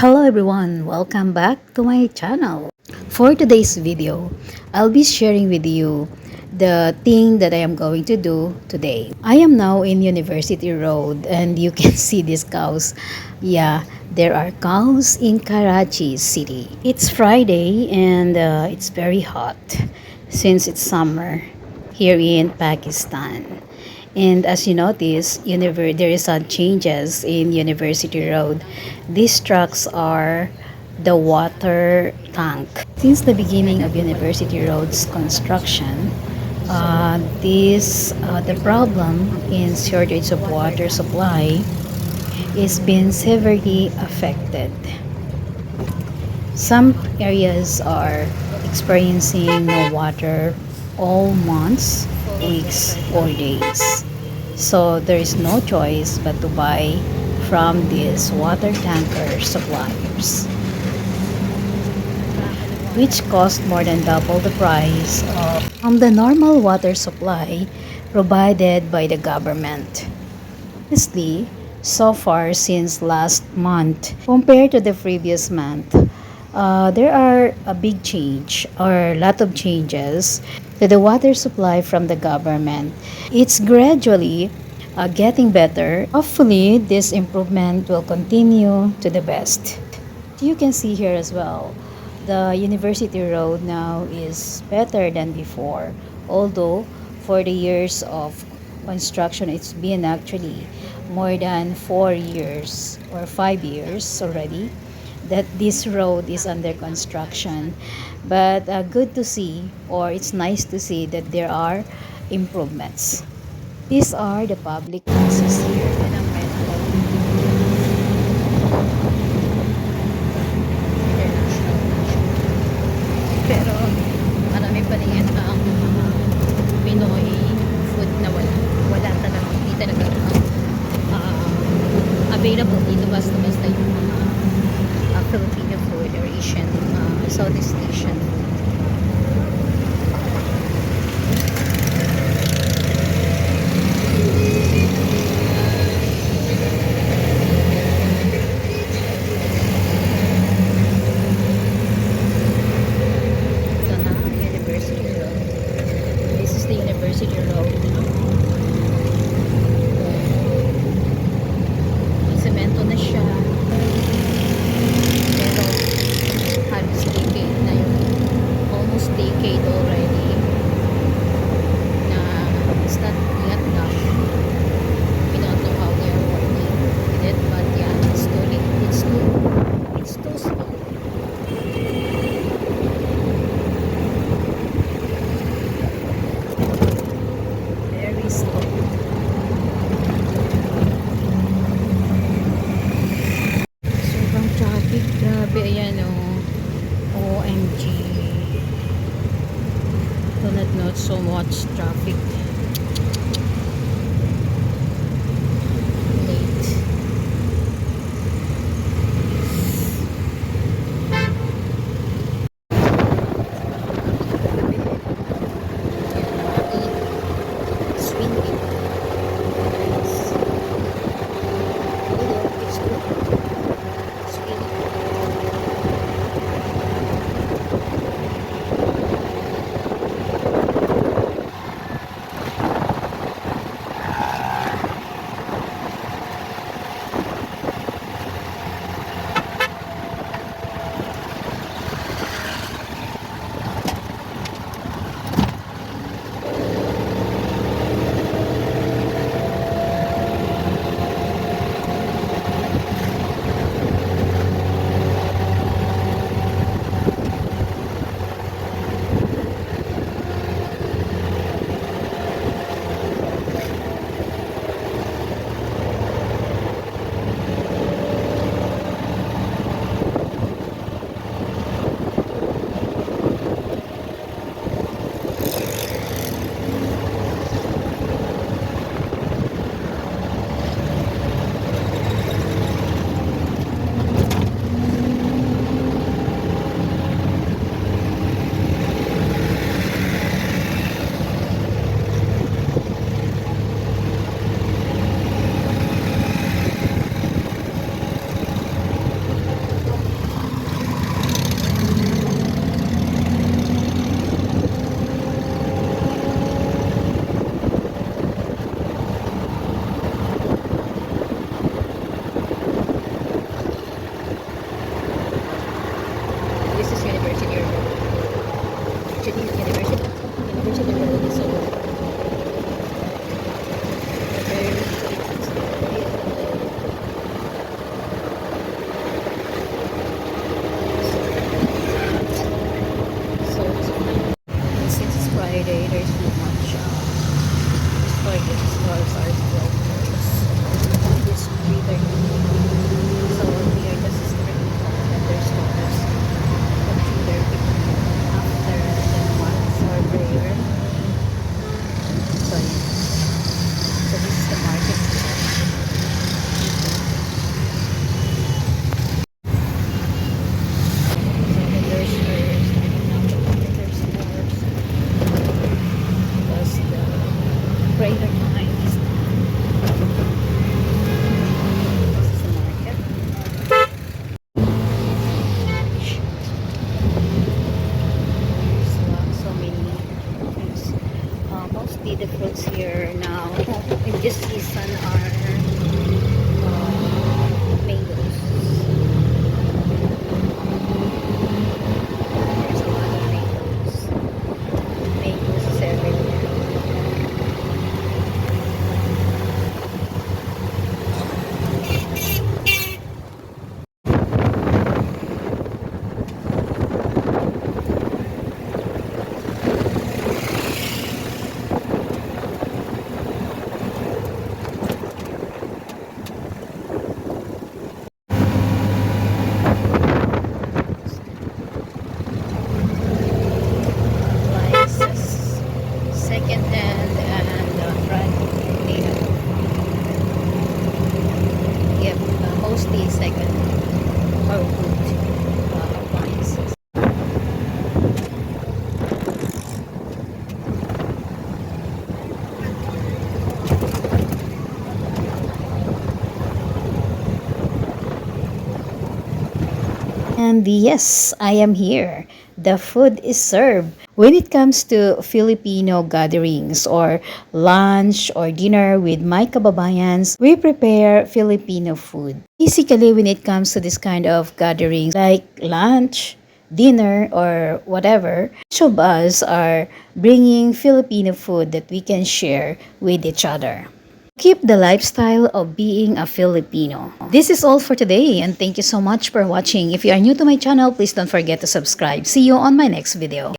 Hello everyone, welcome back to my channel. For today's video, I'll be sharing with you the thing that I am going to do today. I am now in University Road and you can see these cows. Yeah, there are cows in Karachi city. It's Friday and it's very hot since it's summer here in Pakistan. And as you notice, there is some changes in University Road. These trucks are the water tank. Since the beginning of University Road's construction, the problem in shortage of water supply is being severely affected. Some areas are experiencing no water all months, weeks, or days. So there is no choice but to buy from these water tanker suppliers, which cost more than double the price of the normal water supply provided by the government. Honestly, so far since last month, compared to the previous month, there are a big change or a lot of changes to the water supply from the government. It's gradually getting better. Hopefully, this improvement will continue to the best. You can see here as well, the University Road now is better than before. Although for the years of construction, it's been actually more than 4 years or 5 years already that this road is under construction. But good to see, or it's nice to see that there are improvements. These are the public buses here. Pero marami pa rin ang Pinoy food na wala talaga, hindi talaga available dito, basta yung mga Filipino food or Asian, Southeast Asian food. Ito na, University Road. This is the University Road. Semento na siya. Pero halos decade na yun. Almost decade already na it's not yet done. We don't know how they are working with it, but yeah, it's too late. It's too slow. Very slow. Sobrang traffic. Grabe, ayan o. OMG. Do not know so much traffic. Late. Swing it. Nice. It's good. Swing it. And yes, I am here. The food is served. When it comes to Filipino gatherings or lunch or dinner with my kababayans, we prepare Filipino food. Basically, when it comes to this kind of gatherings like lunch, dinner, or whatever, each of us are bringing Filipino food that we can share with each other. Keep the lifestyle of being a Filipino. This is all for today and thank you so much for watching. If you are new to my channel, please don't forget to subscribe. See you on my next video.